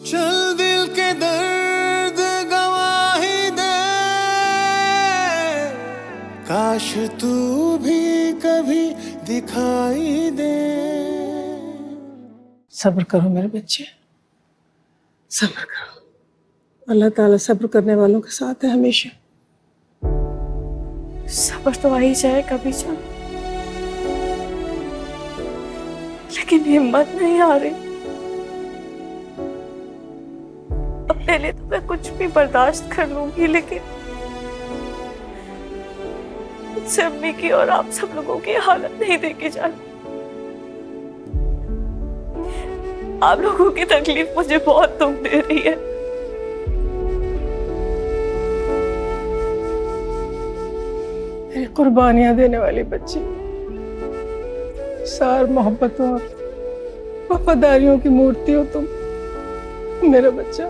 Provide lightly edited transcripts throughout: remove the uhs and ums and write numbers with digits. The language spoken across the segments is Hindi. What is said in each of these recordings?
चल दिल के दर्द गवाही दे, काश तू भी कभी दिखाई दे। सब्र करो मेरे बच्चे, सब्र करो। अल्लाह ताला सब्र करने वालों के साथ है हमेशा। सब्र तो आ ही जाए कभी जान, लेकिन हिम्मत नहीं आ रही। अपने लिए तो मैं कुछ भी बर्दाश्त कर लूंगी, लेकिन मुझसे अम्मी की और आप सब लोगों की हालत नहीं देखी जाती। आप लोगों की तकलीफ मुझे बहुत दुख दे रही है। मेरी कुर्बानियां देने वाली बच्ची, सार मोहब्बतों और वफादारियों की मूर्ति हो तुम मेरा बच्चा।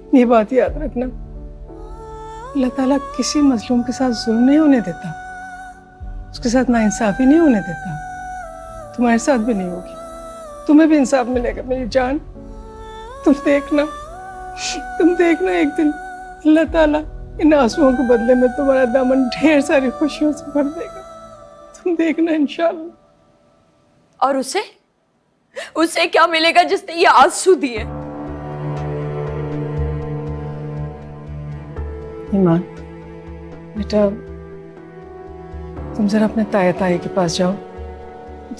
ये बात याद रखना, अल्लाह ताला किसी मजलूम के साथ जुल्म नहीं होने देता, उसके साथ नाइंसाफी नहीं होने देता। तुम्हारे साथ भी नहीं होगी, तुम्हें भी इंसाफ मिलेगा मेरी जान। तुम देखना एक दिन अल्लाह ताला इन आंसुओं के बदले में तुम्हारा दामन ढेर सारी खुशियों से भर देगा। तुम देखना इंशाअल्लाह। और उसे क्या मिलेगा जिसने ये आंसू दिए? ईमान बेटा, तुम जरा अपने ताया ताई के पास जाओ,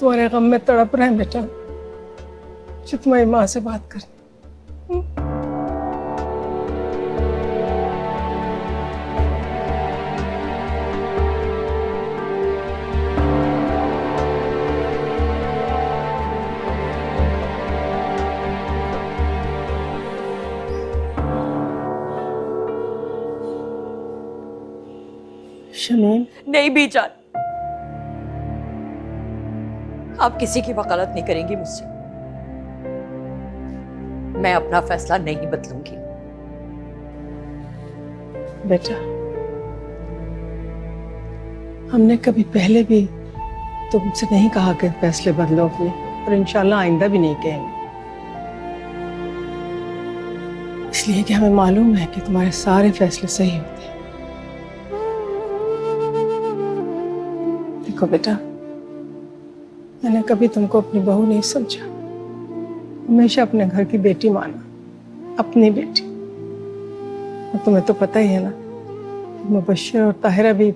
तुम्हारे गम में तड़प रहे हैं बेटा। मुझे तुम्हारी माँ से बात करनी। शमीम, नहीं भी जान, आप किसी की वकालत नहीं करेंगी मुझसे। मैं अपना फैसला नहीं बदलूंगी। बेटा, हमने कभी पहले भी तुमसे नहीं कहा कि फैसले बदलो अपने, और इंशाल्लाह आइंदा भी नहीं कहेंगे, इसलिए कि हमें मालूम है कि तुम्हारे सारे फैसले सही होते हैं। देखो बेटा, मैंने कभी तुमको अपनी बहू नहीं समझा, हमेशा अपने घर की बेटी माना, अपनी बेटी। और तुम्हें तो पता ही है ना, मुबश्शिर और ताहिरा भी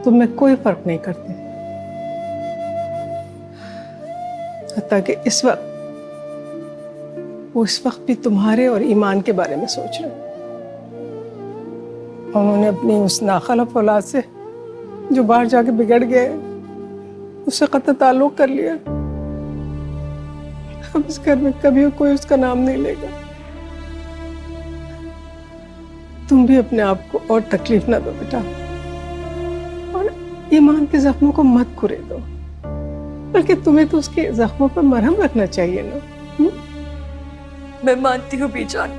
तुम में कोई फर्क नहीं करते, हत्ता कि इस वक्त भी तुम्हारे और ईमान के बारे में सोच रहे हैं। उन्होंने अपनी उस नाखलफ औलाद से जो बाहर जाके बिगड़ गए, उससे कत्ल ताल्लुक कर लिया। अब इस घर में कभी कोई उसका नाम नहीं लेगा। तुम भी अपने आप को और तकलीफ ना दो बेटा, और ईमान के जख्मों को मत कुरे दो, बल्कि तुम्हें तो उसके जख्मों पर मरहम रखना चाहिए ना। मैं मानती हूँ बीजान,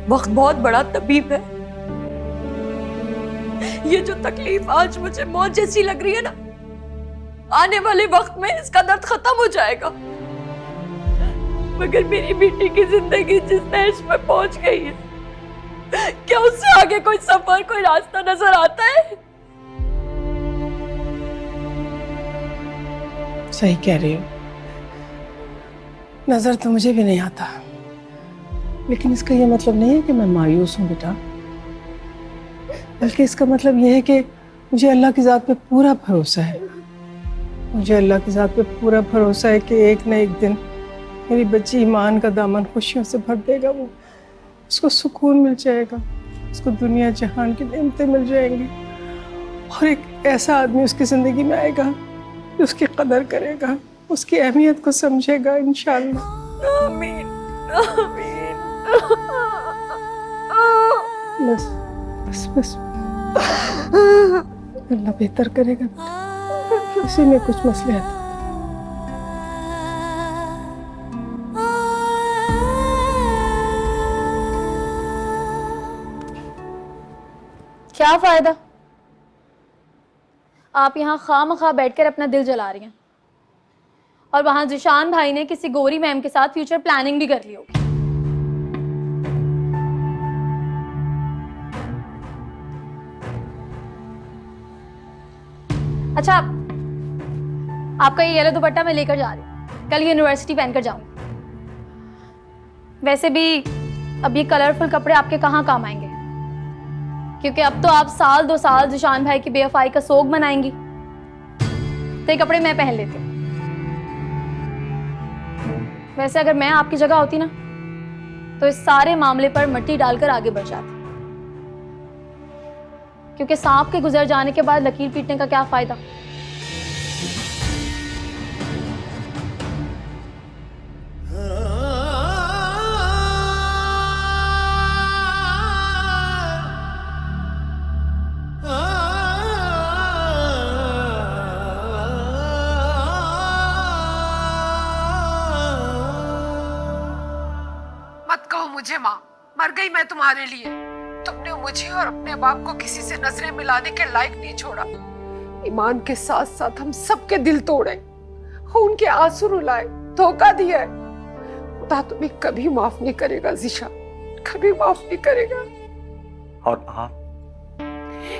वक्त बहुत बड़ा तबीब है। ये जो तकलीफ आज मुझे मौत जैसी लग रही है ना, आने वाले वक्त में इसका दर्द खत्म हो जाएगा। मगर मेरी बेटी की जिंदगी जिस नहज में पहुंच गई है, क्या उससे आगे कोई सफर, कोई रास्ता नजर आता है? सही कह रही हो, नजर तो मुझे भी नहीं आता, लेकिन इसका ये मतलब नहीं है कि मैं मायूस हूँ बेटा, बल्कि इसका मतलब ये है कि मुझे अल्लाह की ज़ात पे पूरा भरोसा है। मुझे अल्लाह की ज़ात पे पूरा भरोसा है कि एक न एक दिन मेरी बच्ची ईमान का दामन खुशियों से भर देगा। वो उसको सुकून मिल जाएगा, उसको दुनिया जहान की नेमतें मिल जाएंगी, और एक ऐसा आदमी उसकी ज़िंदगी में आएगा जो उसकी कदर करेगा, उसकी अहमियत को समझेगा इंशाअल्लाह। आमीन आमीन। बस बस बस, अल्लाह बेहतर करेगा, इसी में कुछ मसले हैं। क्या फायदा, आप यहाँ खामखा बैठकर अपना दिल जला रही हैं, और वहां जिशान भाई ने किसी गोरी मैम के साथ फ्यूचर प्लानिंग भी कर ली होगी। अच्छा, आपका ये येलो दुपट्टा मैं लेकर जा रही हूँ, कल यूनिवर्सिटी पहनकर जाऊंगी। वैसे भी अब ये कलरफुल कपड़े आपके कहाँ काम आएंगे, क्योंकि अब तो आप साल 2 साल ज़ीशान भाई की बेवफाई का सोग मनाएंगी। तो ये कपड़े मैं पहन लेती हूँ। वैसे अगर मैं आपकी जगह होती ना, तो इस सारे मामले पर मिट्टी डालकर आगे बढ़ जाती, क्योंकि सांप के गुजर जाने के बाद लकीर पीटने का क्या फायदा। मत कहो मुझे माँ, मर गई मैं तुम्हारे लिए। तुमने मुझे और अपने बाप को किसी से नजरें मिलाने के लायक नहीं छोड़ा। ईमान के साथ साथ हम सबके दिल तोड़े, उनके आंसू रुलाए, धोखा दिया। खुदा तुम्हें कभी माफ नहीं करेगा ज़ीशान, कभी माफ नहीं करेगा। और आप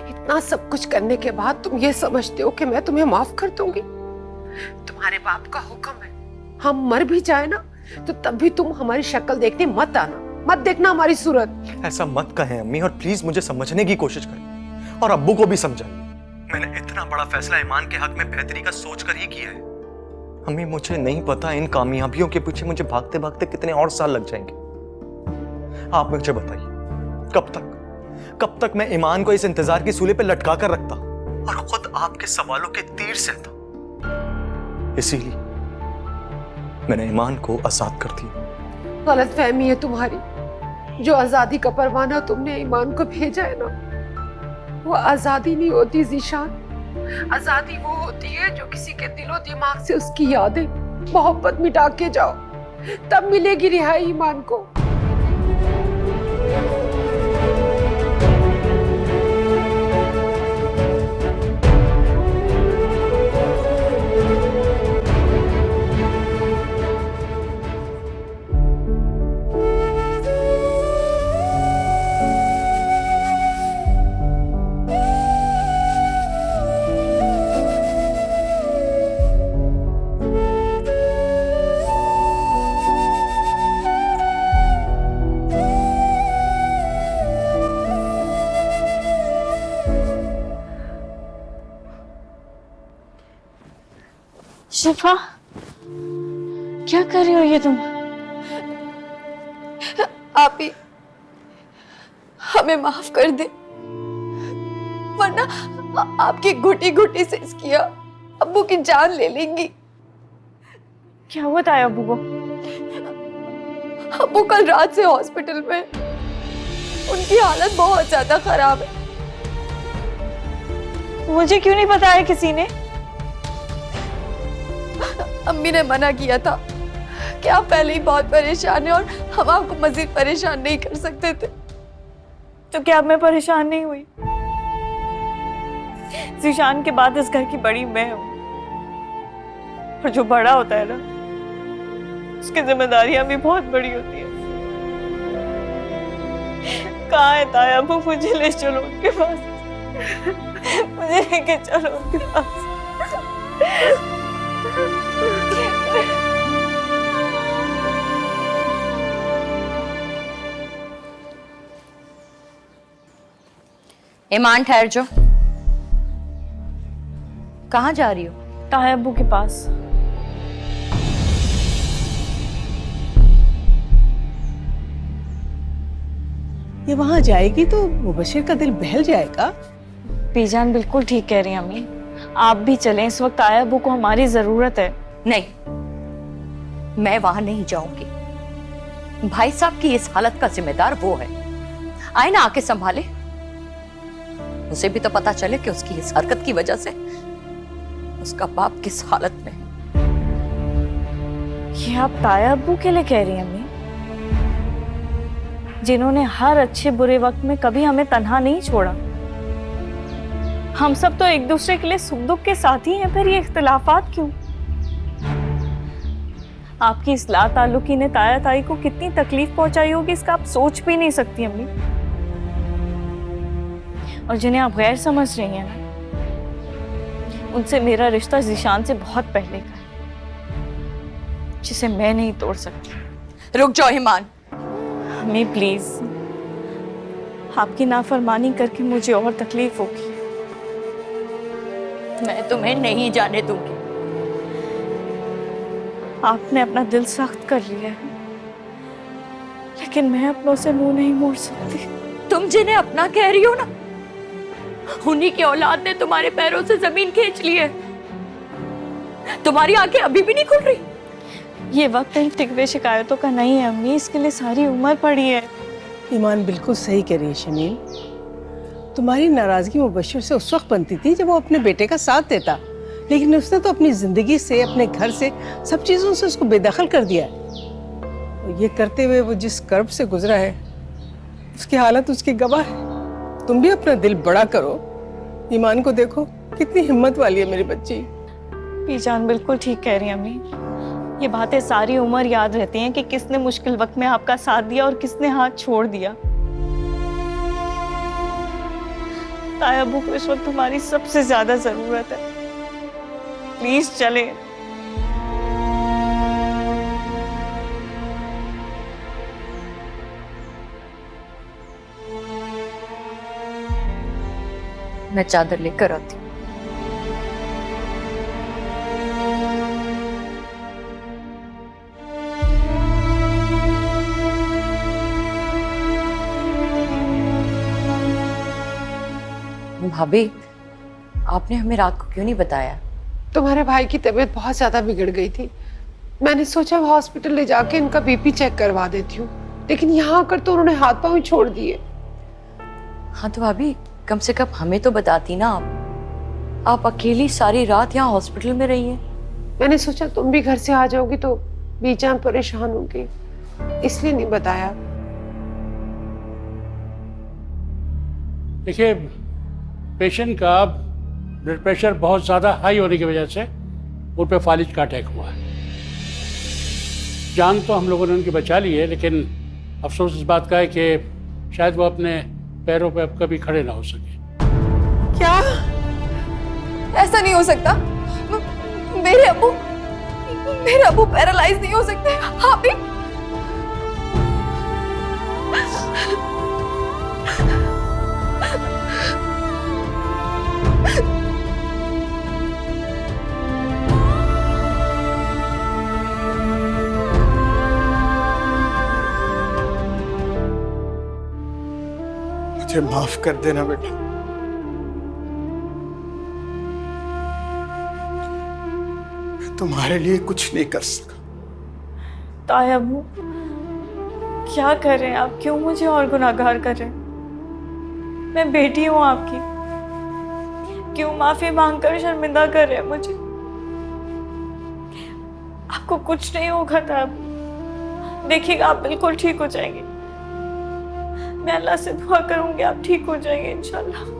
इतना सब कुछ करने के बाद तुम ये समझते हो कि मैं तुम्हें माफ कर दूंगी? तुम्हारे बाप का हुक्म है, हम मर भी जाए ना तो तब भी तुम हमारी शक्ल देखने मत आना, मत देखना हमारी सूरत। ऐसा मत कहें अम्मी, और प्लीज मुझे समझने की कोशिश करें और अब्बू को भी समझाइए। मैंने इतना बड़ा फैसला ईमान के हक में बेहतरी का सोचकर ही किया है। अम्मी मुझे नहीं पता इन कामयाबियों के पीछे मुझे भागते भागते कितने और साल लग जाएंगे। आप मुझे बताइए, कब तक मैं ईमान को इस इंतजार की सूले पे लटका कर रखता और खुद आपके सवालों के तीर सहता। इसीलिए मैंने ईमान को आजाद कर दिया। गलतफहमी है तुम्हारी। जो आजादी का परवाना तुमने ईमान को भेजा है ना, वो आजादी नहीं होती ज़ीशान। आजादी वो होती है जो किसी के दिलो दिमाग से उसकी यादें, मोहब्बत मिटा के जाओ, तब मिलेगी रिहाई ईमान को। शिफा, क्या कर रही हो ये तुम? आप ही हमें माफ कर दे, वरना आपकी घुटी घुटी से इसकी अब्बू की जान ले लेंगी। क्या हुआ ताया अब्बू को? अब्बू कल रात से हॉस्पिटल में, उनकी हालत बहुत ज्यादा खराब है। मुझे क्यों नहीं बताया किसी ने? अम्मी ने मना किया था कि आप पहले ही बहुत परेशान हैं और हम आपको मजीद परेशान नहीं कर सकते थे। तो क्या अब मैं परेशान नहीं हुई? ज़ीशान के बाद इस घर की बड़ी मैं हूँ, और जो बड़ा होता है ना, उसकी जिम्मेदारियां भी बहुत बड़ी होती है। कहाँ है ताया अब्बू? मुझे ले चलो उनके पास, मुझे लेके चलो उनके पास। ईमान ठहर जो। कहाँ जा रही हो? ताया अब्बू के पास। ये वहां जाएगी तो मुबशिर का दिल बहल जाएगा। बीजान बिल्कुल ठीक कह रही हैं अम्मी, आप भी चलें, इस वक्त ताया अब्बू को हमारी जरूरत है। नहीं, मैं वहां नहीं जाऊंगी। भाई साहब की इस हालत का जिम्मेदार वो है। आए ना आके संभाले, उसे भी तो पता चले कि उसकी इस हरकत की वजह से उसका बाप किस हालत में है। ये आप ताया अब्बू के लिए कह रही हैं अम्मी, जिन्होंने हर अच्छे बुरे वक्त में कभी हमें तन्हा नहीं छोड़ा। हम सब तो एक दूसरे के लिए सुख दुख के साथी हैं, फिर ये इख्तिलाफात क्यों? आपकी इस लाताल्लुकी ने ताया ताई को कितनी तकलीफ पहुंचाई होगी, इसका आप सोच भी नहीं सकती अम्मी। और जिन्हें आप गैर समझ रही हैं ना, उनसे मेरा रिश्ता जीशान से बहुत पहले का है, जिसे मैं नहीं तोड़ सकती। रुक जाओ ईमान। अम्मी प्लीज, आपकी नाफरमानी करके मुझे और तकलीफ होगी। मैं तुम्हें नहीं जाने दूंगी। आपने अपना दिल सख्त कर लिया है, लेकिन मैं अपनों से मुंह नहीं मोड़ सकती। तुम जिन्हें अपना कह रही हो ना, उन्हीं की औलाद ने तुम्हारे पैरों से जमीन खींच ली है। तुम्हारी आंखें अभी भी नहीं खुल रही। ये वक्त इन टिकवे शिकायतों का नहीं है अम्मी, इसके लिए सारी उम्र पड़ी है। ईमान बिल्कुल सही कह रही है शमील। तुम्हारी नाराजगी मुबश्शिर से उस वक्त बनती थी जब वो अपने बेटे का साथ देता, लेकिन उसने तो अपनी जिंदगी से, अपने घर से, सब चीजों से उसको बेदखल कर दिया है। और ये करते हुए वो जिस कर्ब से गुजरा है, उसकी हालत उसकी गवाह है। तुम भी अपना दिल बड़ा करो। ईमान को देखो, कितनी हिम्मत वाली है मेरी बच्ची। पीजान बिल्कुल ठीक कह रही है अम्मी। ये बातें सारी उम्र याद रहती हैं कि किसने मुश्किल वक्त में आपका साथ दिया और किसने हाथ छोड़ दिया। ताया अब्बू को इस वक्त हमारी सबसे ज्यादा जरूरत है। प्लीज चले। मैं चादर लेकर आती हूँ। भाभी, आपने हमें रात को क्यों नहीं बताया? तुम्हारे भाई की तबीयत बहुत ज्यादा बिगड़ गई थी। मैंने सोचा हॉस्पिटल ले जाके इनका बीपी चेक करवा देती हूँ, लेकिन यहाँ आकर तो उन्होंने हाथ पांव ही छोड़ दिए। हाँ तो भाभी, कम से कम हमें तो बताती ना। आप अकेली सारी रात यहाँ हॉस्पिटल में रही हैं। मैंने सोचा तुम भी घर से आ जाओगी तो बीजान परेशान होगी, इसलिए नहीं बताया। देखिए, पेशेंट का ब्लड प्रेशर बहुत ज़्यादा हाई होने की वजह से उन पर फालिज का अटैक हुआ है। जान तो हम लोगों ने उनकी बचा ली है, लेकिन अफसोस इस बात का है कि शायद वो अपने पैरों पर अब कभी खड़े ना हो सके। क्या? ऐसा नहीं हो सकता। मेरे अब्बू पैरालाइज नहीं हो सकते। हाँ भी मुझे माफ कर देना बेटा। मैं तुम्हारे लिए कुछ नहीं कर सका। ताया अब्बू, क्या कर रहे हैं आप? क्यों मुझे और गुनाहगार कर रहे हैं? मैं बेटी हूँ आपकी, क्यों माफी मांगकर शर्मिंदा कर रहे हैं मुझे? आपको कुछ नहीं होगा ताया अब्बू, देखिएगा आप बिल्कुल ठीक हो जाएंगे। मैं अल्लाह से दुआ करूंगी आप ठीक हो जाएंगे इंशाल्लाह।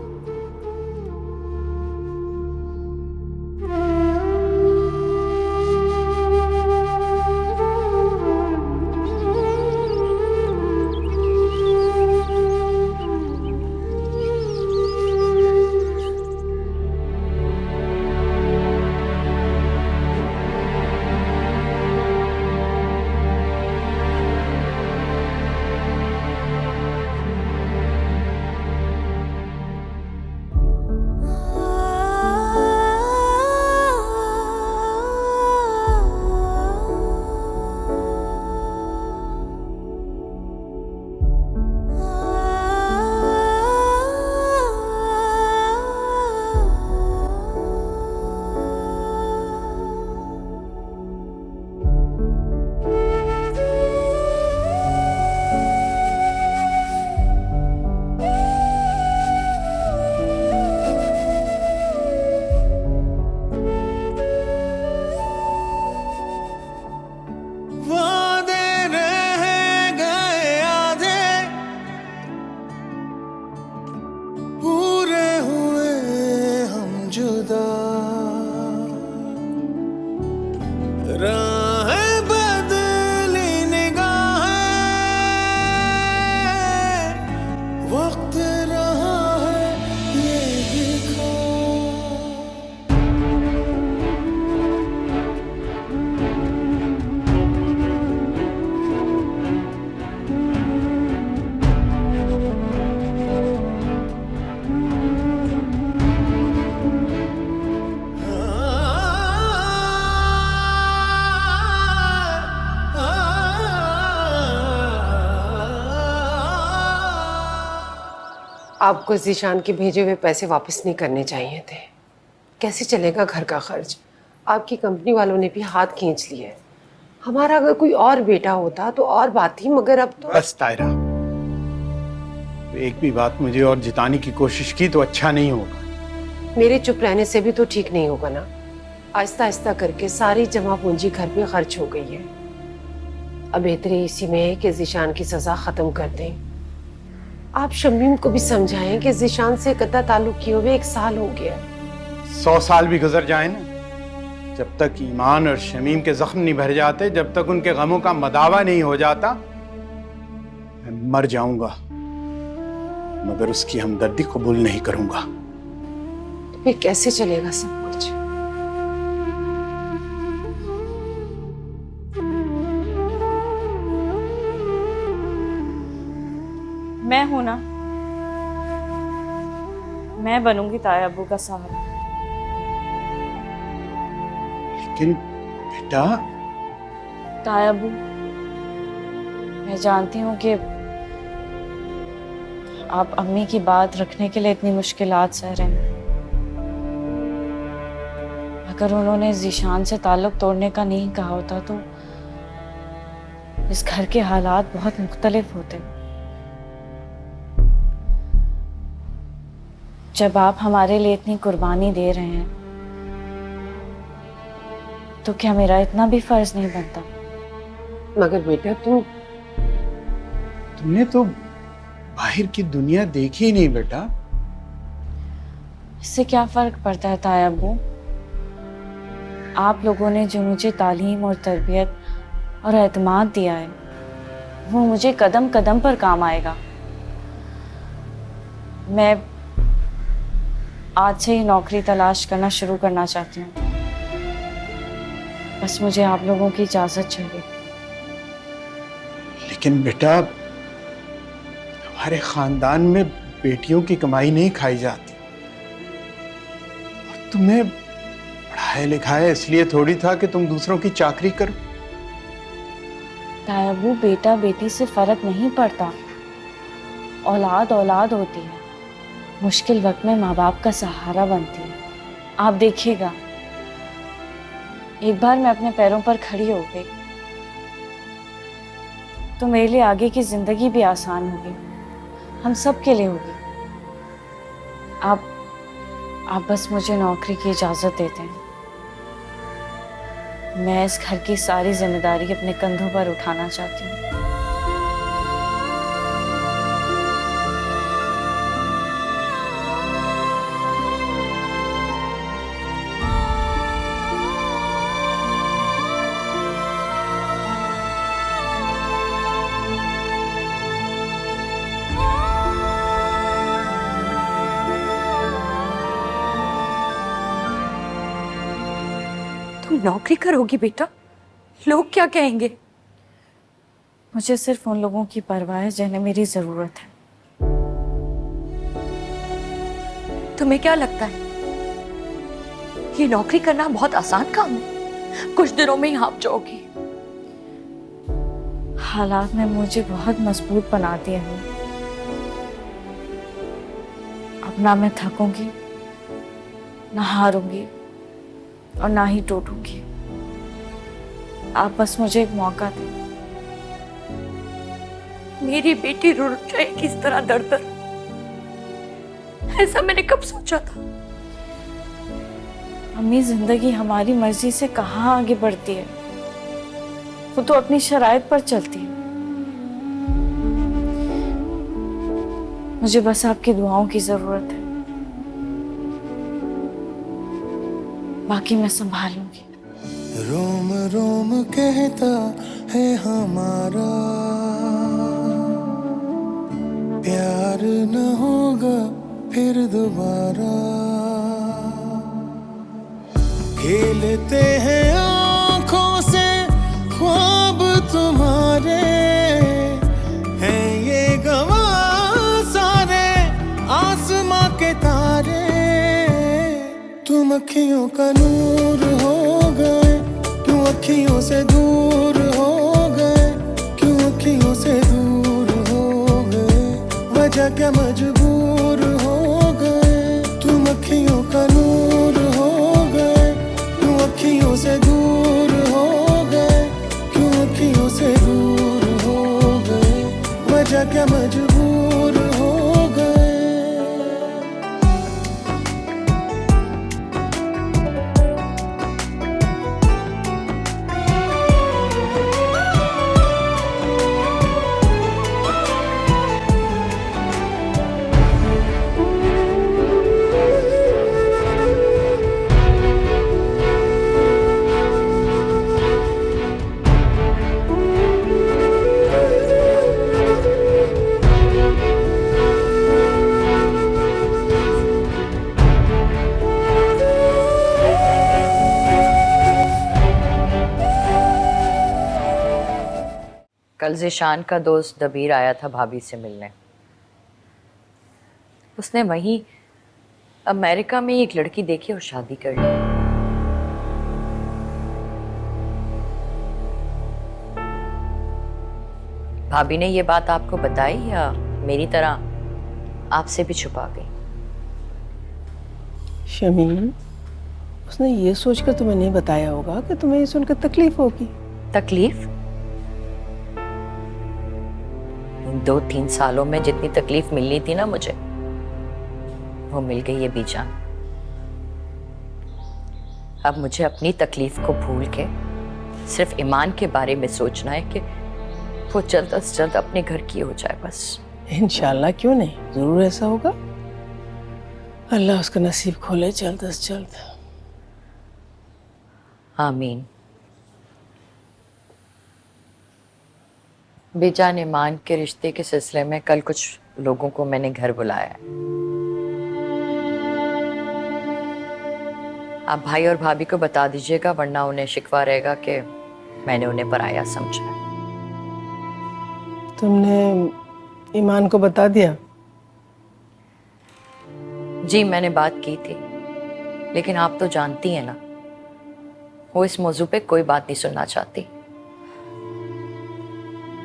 आपको जीशान के भेजे हुए पैसे वापस नहीं करने चाहिए थे। कैसे चलेगा घर का खर्च? आपकी कंपनी वालों ने भी हाथ खींच लिए। हमारा अगर कोई और बेटा होता तो और बात थी, मगर अब तो बस तायरा, एक भी बात मुझे और जिताने की कोशिश की तो अच्छा नहीं होगा। मेरे चुप रहने से भी तो ठीक नहीं होगा ना। आहिस्ता आहिस्ता करके सारी जमा पूंजी घर पे खर्च हो गई है। अब बेहतरी इसी में है कि जीशान की सजा खत्म कर दें। आप शमीम को भी समझाएं कि जीशान से कतई ताल्लुक किए हुए 1 साल हो गया। 100 साल भी गुजर जाए ना, जब तक ईमान और शमीम के जख्म नहीं भर जाते, जब तक उनके गमों का मदावा नहीं हो जाता, मैं मर जाऊंगा मगर उसकी हमदर्दी कबूल नहीं करूंगा। तो फिर कैसे चलेगा सब कुछ? मैं हूं ना, मैं बनूंगी ताया अब्बू का सहारा। लेकिन बेटा, ताया अब्बू, मैं जानती हूँ कि आप अम्मी की बात रखने के लिए इतनी मुश्किलात सह रहे हैं। अगर उन्होंने जीशान से ताल्लुक तोड़ने का नहीं कहा होता तो इस घर के हालात बहुत मुख्तलिफ होते। जब आप हमारे लिए इतनी कुर्बानी दे रहे हैं तो क्या मेरा इतना भी फर्ज नहीं बनता? मगर बेटा तुमने तो बाहर की दुनिया देखी ही नहीं बेटा। इससे क्या फर्क पड़ता है ताया अब्बू? आप लोगों ने जो मुझे तालीम और तरबियत और एतमाद दिया है वो मुझे कदम कदम पर काम आएगा। मैं आज से ही नौकरी तलाश करना शुरू करना चाहती हूँ। बस मुझे आप लोगों की इजाजत चाहिए। लेकिन बेटा, हमारे खानदान में बेटियों की कमाई नहीं खाई जाती। और तुम्हें पढ़ाया लिखाया इसलिए थोड़ी था कि तुम दूसरों की चाकरी करो। ताया अब्बू, बेटा बेटी से फर्क नहीं पड़ता। औलाद औलाद होती है, मुश्किल वक्त में माँ बाप का सहारा बनती है। आप देखिएगा, एक बार मैं अपने पैरों पर खड़ी हो गई तो मेरे लिए आगे की जिंदगी भी आसान होगी, हम सब के लिए होगी। आप बस मुझे नौकरी की इजाजत देते हैं। मैं इस घर की सारी जिम्मेदारी अपने कंधों पर उठाना चाहती हूँ। तुम नौकरी करोगी बेटा? लोग क्या कहेंगे? मुझे सिर्फ उन लोगों की परवाह है जिन्हें मेरी जरूरत है। तुम्हें क्या लगता है ये नौकरी करना बहुत आसान काम है? कुछ दिनों में ही आप जाओगी। हालात में मुझे बहुत मजबूत बनाती है। अब ना मैं थकूंगी, ना हारूंगी और ना ही टूटूंगी। आप बस मुझे एक मौका दें। मेरी बेटी रुल जाएगी इस तरह दर दर, ऐसा मैंने कब सोचा था? अम्मी, जिंदगी हमारी मर्जी से कहाँ आगे बढ़ती है, वो तो अपनी शराइत पर चलती है। मुझे बस आपकी दुआओं की जरूरत है, बाकी मैं संभाल लूंगी। रोम रोम कहता है हमारा, प्यार न होगा फिर दोबारा। खेलते हैं आंखों से ख्वाब तुम्हारे, हैं ये गवाह सारे आसमां के तारे। तुम अखियों का नूर हो गए, क्यों अखियों से दूर हो गए, क्यों अखियों से दूर हो गए। वजह क्या मजबूर कल ज़ीशान का दोस्त दबीर आया था भाभी से मिलने। उसने वहीं अमेरिका में एक लड़की देखी और शादी कर ली। भाभी ने ये बात आपको बताई या मेरी तरह आपसे भी छुपा गई? शमीम, उसने ये सोचकर तुम्हें नहीं बताया होगा कि तुम्हें ये सुनकर तकलीफ होगी। तकलीफ? इन 2-3 सालों में जितनी तकलीफ मिलनी थी ना मुझे, वो मिल गई है बीजान। अब मुझे अपनी तकलीफ को भूल के सिर्फ ईमान के बारे में सोचना है कि वो जल्द से जल्द अपने घर की हो जाए बस। इंशाल्लाह, क्यों नहीं, जरूर ऐसा होगा। अल्लाह उसका नसीब खोले जल्द से जल्द। आमीन। बीजान, ईमान के रिश्ते के सिलसिले में कल कुछ लोगों को मैंने घर बुलाया है। आप भाई और भाभी को बता दीजिएगा, वरना उन्हें शिकवा रहेगा कि मैंने उन्हें पराया समझा है। तुमने ईमान को बता दिया? जी, मैंने बात की थी, लेकिन आप तो जानती हैं ना, वो इस मौजू पे कोई बात नहीं सुनना चाहती।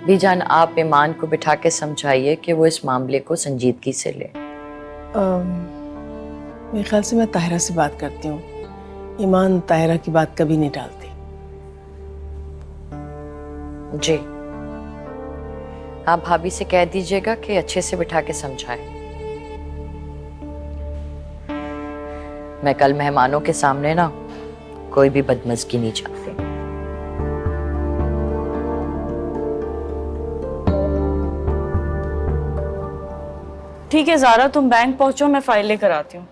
बीजान, आप ईमान को बिठा के समझाइए कि वो इस मामले को संजीदगी से ले। मेरे ख्याल से मैं ताहिरा से बात करती हूँ। ईमान ताहिरा की बात कभी नहीं टालती। जी, आप भाभी से कह दीजिएगा कि अच्छे से बिठा के समझाए। मैं कल मेहमानों के सामने ना कोई भी बदमज़गी नहीं चाहती। ठीक है ज़ारा, तुम बैंक पहुंचो, मैं फाइल लेकर आती हूँ।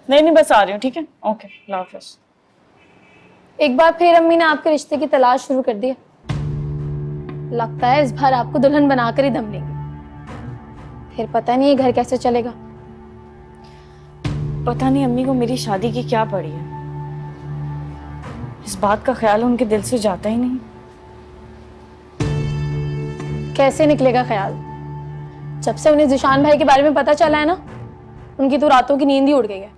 नहीं, बस आ रही हूँ। ठीक है, ओके, अल्लाह हाफ़िज़। एक बार फिर अम्मी ने आपके रिश्ते की तलाश शुरू कर दी है। लगता है इस बार आपको दुल्हन बनाकर ही दम लेंगे। फिर पता नहीं ये घर कैसे चलेगा। पता नहीं अम्मी को मेरी शादी की क्या पड़ी है। इस बात का ख्याल उनके दिल से जाता ही नहीं। कैसे निकलेगा ख्याल? जब से उन्हें ज़ीशान भाई के बारे में पता चला है ना, उनकी तो रातों की नींद ही उड़ गई है।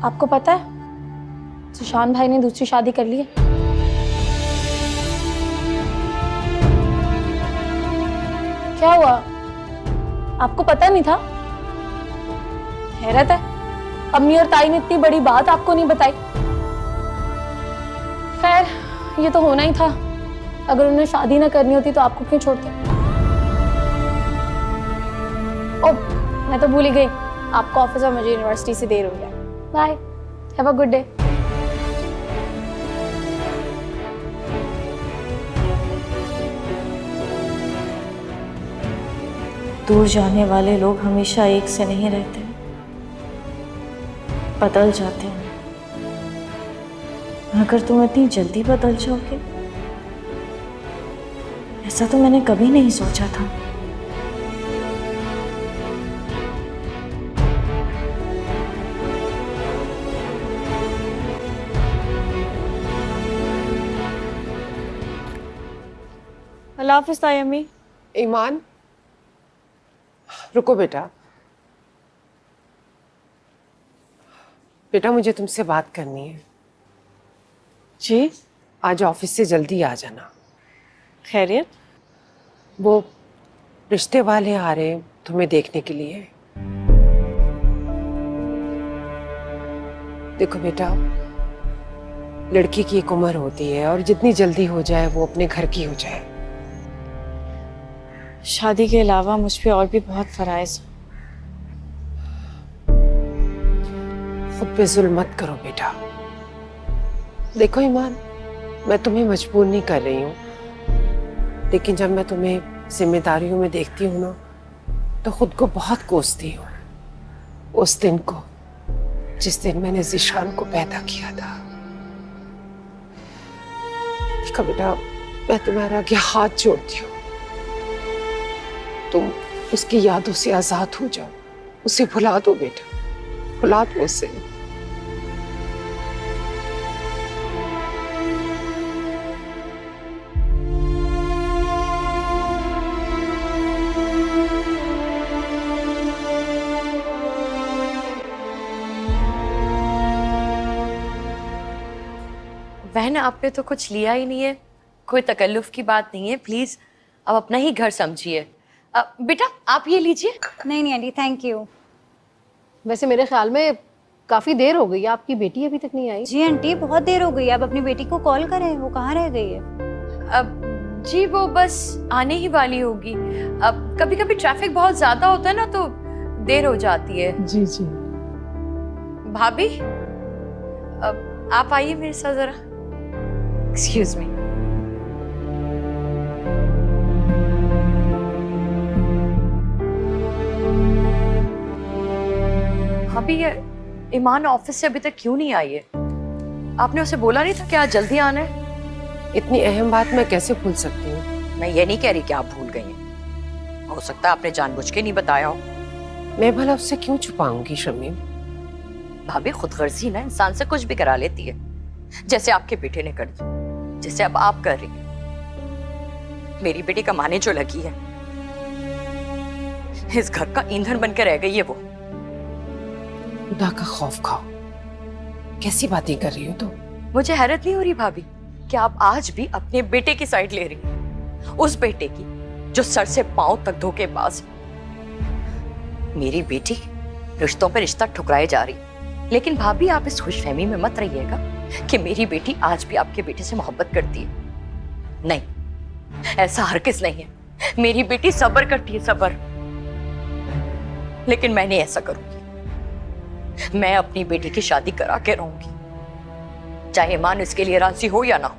आपको पता है ज़ीशान भाई ने दूसरी शादी कर ली है। क्या हुआ, आपको पता नहीं था? हैरत है, अम्मी और ताई ने इतनी बड़ी बात आपको नहीं बताई। खैर, ये तो होना ही था। अगर उन्हें शादी ना करनी होती तो आपको क्यों छोड़ते? ओह, मैं तो भूल ही गई, आपको ऑफिस और मुझे यूनिवर्सिटी से देर हो गया। Bye, have a good day. दूर जाने वाले लोग हमेशा एक से नहीं रहते, बदल जाते हैं। अगर तुम इतनी जल्दी बदल जाओगे, ऐसा तो मैंने कभी नहीं सोचा था। अल्लाह हाफिज़ ताई अम्मी। ईमान, रुको बेटा। बेटा, मुझे तुमसे बात करनी है। जी, आज ऑफिस से जल्दी आ जाना। खैरियत? वो रिश्ते वाले आ रहे हैं तुम्हें देखने के लिए। देखो बेटा, लड़की की एक उम्र होती है और जितनी जल्दी हो जाए वो अपने घर की हो जाए। शादी के अलावा मुझ पे और भी बहुत फराइज। खुद पे जुल्म मत करो बेटा। देखो ईमान, मैं तुम्हें मजबूर नहीं कर रही हूँ, लेकिन जब मैं तुम्हें जिम्मेदारियों में देखती हूँ ना, तो खुद को बहुत कोसती हूँ। उस दिन को जिस दिन मैंने ज़ीशान को पैदा किया था। देखो बेटा, मैं तुम्हारे आगे हाथ जोड़ती हूँ, तुम उसकी यादों से आजाद हो जाओ। उसे भुला दो बेटा, भुला दो उसे। बहन आपने तो कुछ लिया ही नहीं है, कोई तकल्लुफ की बात नहीं है, प्लीज अब अपना ही घर समझिए। बेटा आप ये लीजिए। नहीं नहीं आंटी, थैंक यू। वैसे मेरे ख्याल में काफी देर हो गई है, आपकी बेटी अभी तक नहीं आई। जी आंटी, बहुत देर हो गई है। आप अपनी बेटी को कॉल करें, वो कहाँ रह गई है? अब जी वो बस आने ही वाली होगी। अब कभी कभी ट्रैफिक बहुत ज्यादा होता है ना तो देर हो जाती है। जी जी। भाभी अब आप आइए मेरे साथ जरा। Excuse me. भाभी ये ईमान ऑफिस से अभी तक क्यों नहीं आई है? आपने उसे बोला नहीं था कि आज जल्दी आना है? इतनी अहम बात मैं कैसे भूल सकती हूँ? मैं ये नहीं कह रही कि आप भूल गई हैं, हो सकता है आपने जानबूझ के नहीं बताया हो। मैं भला उससे क्यों छुपाऊंगी शमीम? भाभी खुदगर्जी ना इंसान से कुछ भी करा लेती है, जैसे आपके बेटे ने कर दी, जैसे अब आप कर रही हैं। मेरी बेटी कमाने जो लगी है, इस घर का ईंधन बनकर रह गई है वो। खुदा का खौफ खाओ, कैसी बातें कर रही हो तुम? मुझे हैरत नहीं हो रही भाभी कि आप आज भी अपने बेटे की साइड ले रही हैं, उस बेटे की जो सर से पांव तक धोखेबाज है। मेरी बेटी रिश्तों पे रिश्ता ठुकराए जा रही, लेकिन भाभी आप इस खुशफहमी में मत रहिएगा कि मेरी बेटी आज भी आपके बेटे से मोहब्बत करती है। नहीं, ऐसा हरगिज़ नहीं है। मेरी बेटी सब्र करती है, सब्र। लेकिन मैं नहीं ऐसा करूंगी। मैं अपनी बेटी की शादी करा के रहूंगी, चाहे ईमान इसके लिए राजी हो या ना हो।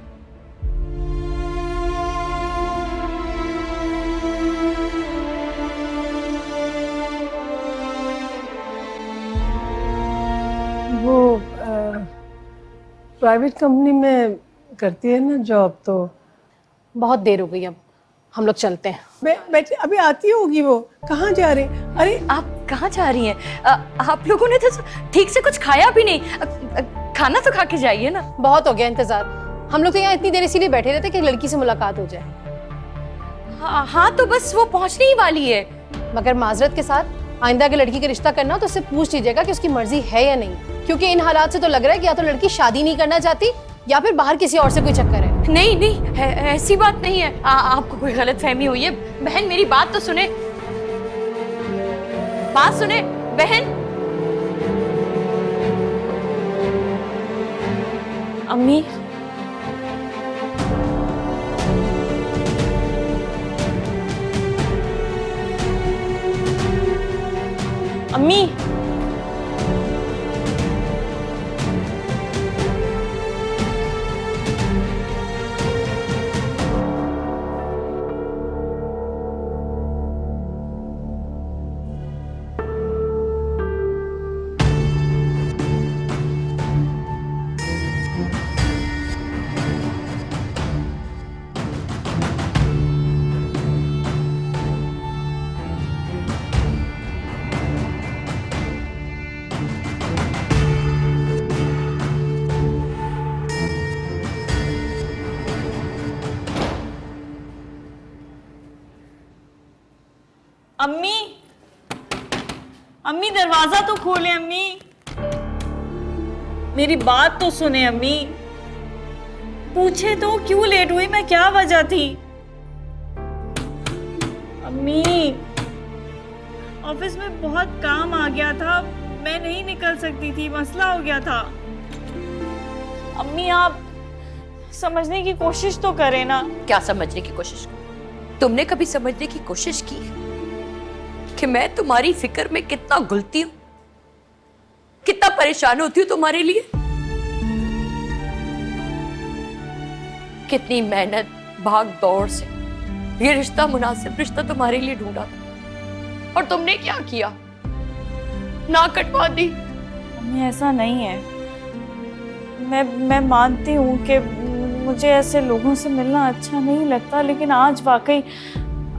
वो प्राइवेट कंपनी में करती है ना जॉब, तो बहुत देर हो गई, अब हम लोग चलते हैं। बेटी अभी आती होगी। वो कहाँ जा रही? अरे आप कहाँ जा रही हैं? आप लोगों ने तो ठीक से कुछ खाया भी नहीं। खाना तो खा के जाइए ना। बहुत हो गया इंतजार, हम लोग तो यहाँ इतनी देर इसीलिए बैठे रहते कि लड़की से मुलाकात हो जाए। हाँ तो बस वो पहुंचने ही वाली है। मगर माजरत के साथ आइंदा के लड़की का रिश्ता करना तो उससे पूछ लीजिएगा कि उसकी मर्जी है या नहीं, क्योंकि इन हालात से तो लग रहा है कि या तो लड़की शादी नहीं करना चाहती या फिर बाहर किसी और से कोई चक्कर है। नहीं नहीं ऐसी बात नहीं है। आपको कोई गलत फहमी हुई है। बहन मेरी बात तो सुने, बात सुने बहन। अम्मी, अम्मी, अम्मी, अम्मी दरवाजा तो खोले। अम्मी मेरी बात तो सुने। अम्मी पूछे तो क्यों लेट हुई, मैं क्या वजह थी? अम्मी ऑफिस में बहुत काम आ गया था, मैं नहीं निकल सकती थी, मसला हो गया था। अम्मी आप समझने की कोशिश तो करें ना। क्या समझने की कोशिश? तुमने कभी समझने की कोशिश की कि मैं तुम्हारी फिक्र में कितना घुलती हूँ, कितना परेशान होती हूँ तुम्हारे लिए? कितनी मेहनत भाग दौड़ से ये रिश्ता, मुनासिब रिश्ता तुम्हारे लिए ढूंढा था, और तुमने क्या किया? ना कटवा दी। अम्मी ऐसा नहीं है। मैं मानती हूँ कि मुझे ऐसे लोगों से मिलना अच्छा नहीं लगता, लेकिन आज वाकई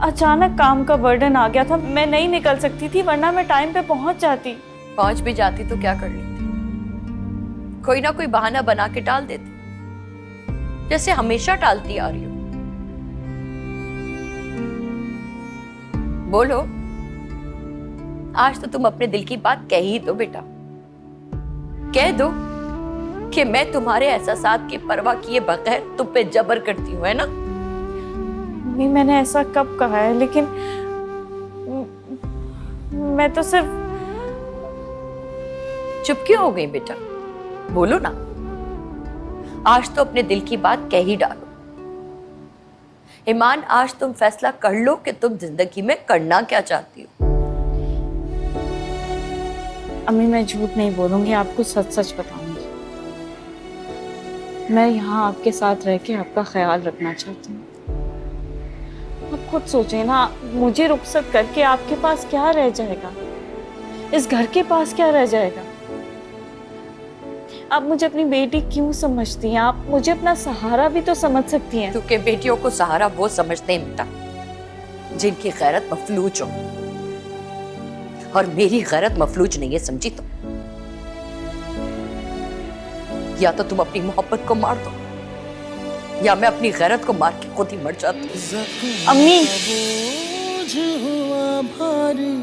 अचानक काम का बर्डन आ गया था। मैं नहीं निकल सकती थी, वरना मैं टाइम पे पहुंच जाती। पहुंच भी जाती तो क्या कर लेती? कोई ना कोई बहाना बना के टाल देती, जैसे हमेशा टालती आ रही हो। बोलो, आज तो तुम अपने दिल की बात कह ही दो बेटा। कह दो कि मैं तुम्हारे एहसासात की परवाह किए बगैर तुम पे जबर करती हूँ, है ना? मम्मी मैंने ऐसा कब कहा है, लेकिन मैं तो सिर्फ। चुप क्यों हो गई बेटा? बोलो ना, आज तो अपने दिल की बात कह ही डालो। ईमान, आज तुम फैसला कर लो कि तुम जिंदगी में करना क्या चाहती हो। अम्मी मैं झूठ नहीं बोलूंगी, आपको सच सच बताऊंगी। मैं यहाँ आपके साथ रह के आपका ख्याल रखना चाहती हूँ। आप खुद सोचें ना, मुझे रुखसत करके आपके पास क्या रह जाएगा, इस घर के पास क्या रह जाएगा? आप मुझे अपनी बेटी क्यों समझती हैं? आप मुझे अपना सहारा भी तो समझ सकती हैं। क्योंकि बेटियों को सहारा वो समझते हैं बेटा जिनकी गैरत मफलूज हो, और मेरी गैरत मफलूज नहीं है, समझी तुम? या तो तुम अपनी मोहब्बत को मार दो, या मैं अपनी गैरत को मार के खुद ही मर जाती हूँ। अम्मी बोझ हुआ भारी,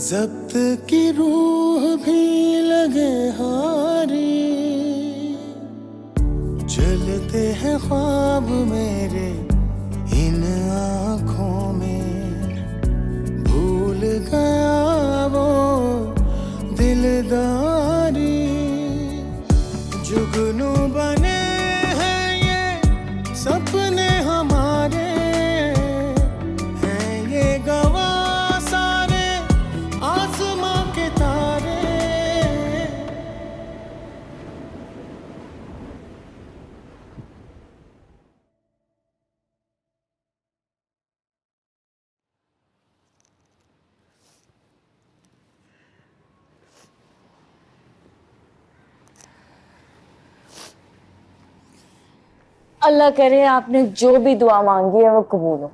जब्त की रूह भी लगे हारी, जलते हैं ख्वाब मेरे इन आँखों में, भूल गया वो दिलदारी, जुगनू बने हैं ये सपने हमारे, हैं ये गवाह सारे आसमां के तारे। अल्लाह करे आपने जो भी दुआ मांगी है वो कबूल हो।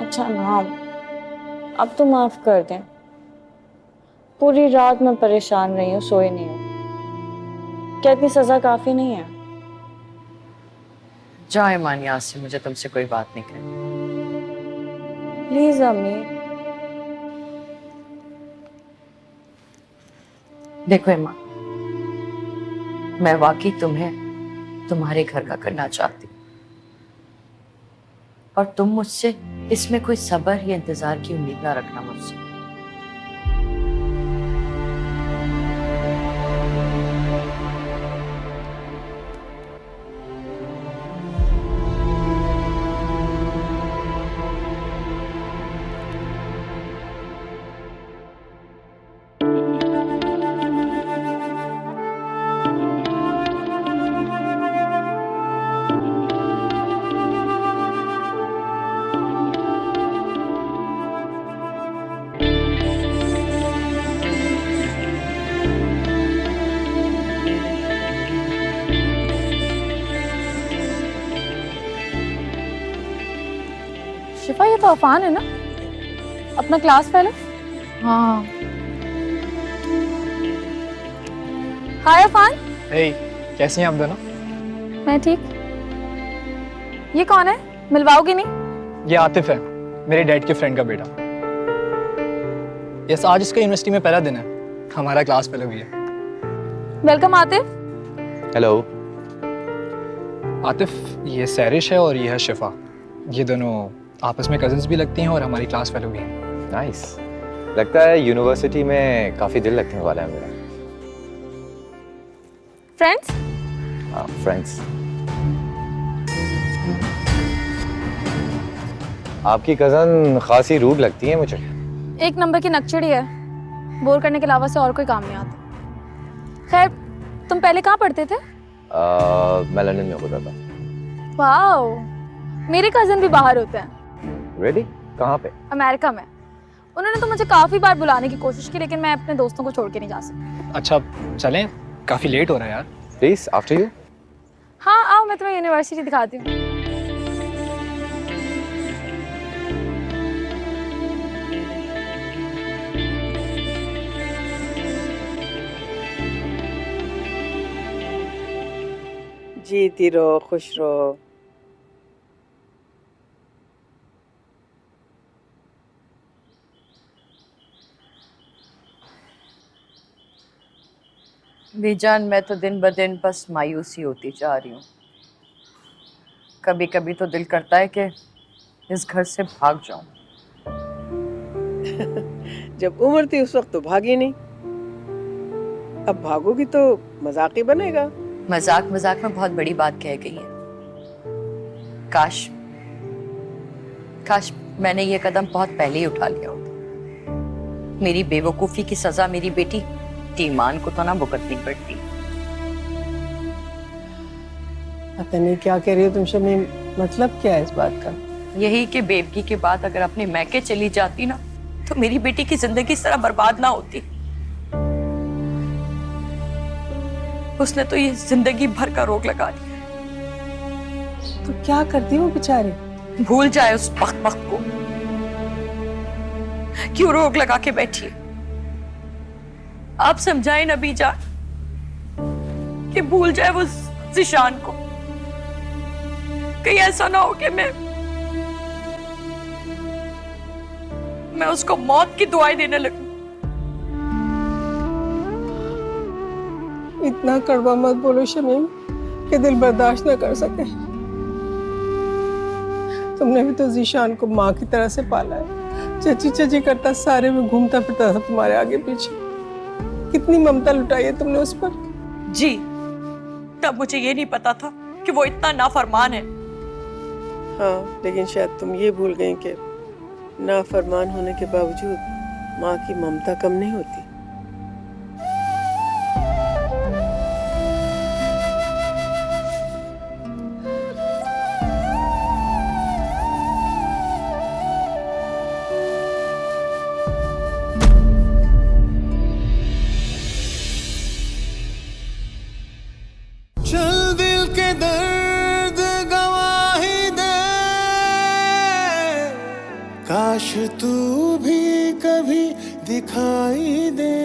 अच्छा नाम, अब तो माफ कर दें। पूरी रात मैं परेशान रही हूँ, सोई नहीं हूँ। क्या इतनी सजा काफी नहीं है? जाए ईमान, यहाँ से मुझे तुमसे कोई बात नहीं करनी। प्लीज अम्मी। देखो ईमान, मैं वाकई तुम्हें तुम्हारे घर का करना चाहती हूँ, और तुम मुझसे इसमें कोई सब्र या इंतजार की उम्मीद ना रखना मुझसे। शिफा, ये तो अफान है ना, अपना क्लास फेलो? हाँ। हाय अफान। हे, कैसी हैं आप दोनों? मैं ठीक। ये कौन है, मिलवाओगे नहीं? ये आतिफ है, मेरे डैड के फ्रेंड का बेटा। यस, आज इसका यूनिवर्सिटी में पहला दिन है, हमारा क्लास फेलो भी है। वेलकम आतिफ। हेलो आतिफ, ये सैरिश है और ये है शिफा। ये दोनों आपस में कजिन्स भी लगती हैं और हमारी क्लास फेलो भी हैं। नाइस। लगता है यूनिवर्सिटी में काफी दिल लगने वाला है मेरा। फ्रेंड्स? हाँ, फ्रेंड्स। आपकी कजन खासी रूड लगती है मुझे। एक नंबर की नकचड़ी है, बोर करने के अलावा से और कोई काम नहीं आता। खैर, तुम पहले कहाँ पढ़ते थे? मैं लंदन में होता था। वाओ, मेरे कजन भी बाहर होते हैं। Really? कहाँ पे? अमेरिका में। उन्होंने तो मुझे काफी बार बुलाने की कोशिश की, लेकिन मैं अपने दोस्तों को छोड़ के नहीं जा सकती। अच्छा चलें, काफी लेट हो रहा है यार। Please, after you. हाँ आओ, मैं तुम्हें यूनिवर्सिटी दिखाती हूँ। जीती रहो, खुश रहो। बेजान, मैं तो दिन ब दिन बस मायूसी होती जा रही हूँ। कभी कभी तो दिल करता है कि इस घर से भाग जाऊं। जब उम्र थी उस वक्त तो भागी नहीं, अब भागोगी तो मजाक ही बनेगा। मजाक मजाक में बहुत बड़ी बात कह गई है। काश काश मैंने ये कदम बहुत पहले ही उठा लिया होता। मेरी बेवकूफी की सजा मेरी बेटी ईमान को तो ना भुगतनी पड़ती। पता नहीं क्या कह रही हो तुम शमीम, मतलब क्या है इस बात का? यही कि बेवकी के बाद अगर अपने मैके चली जाती ना तो मेरी बेटी की जिंदगी इस तरह बर्बाद ना होती। उसने तो ये जिंदगी भर का रोग लगा दिया। तो क्या करती हो बेचारे? भूल जाए उस वक्त को, क्यों रोग लगा के बैठी है? आप समझाएं नबी जान कि भूल जाए वो ज़िशान को। कहीं ऐसा ना हो कि मैं उसको मौत की दुआएं देने लगूं। इतना कड़वा मत बोलो शमीम कि दिल बर्दाश्त न कर सके। तुमने भी तो ज़ीशान को माँ की तरह से पाला है। चची चची करता सारे में घूमता फिरता था तुम्हारे आगे पीछे। कितनी ममता लुटाई है तुमने उस पर। जी, तब मुझे ये नहीं पता था कि वो इतना नाफरमान है। हाँ, लेकिन शायद तुम ये भूल गई कि नाफरमान होने के बावजूद माँ की ममता कम नहीं होती। चल दिल के दर्द गवाही दे, काश तू भी कभी दिखाई दे।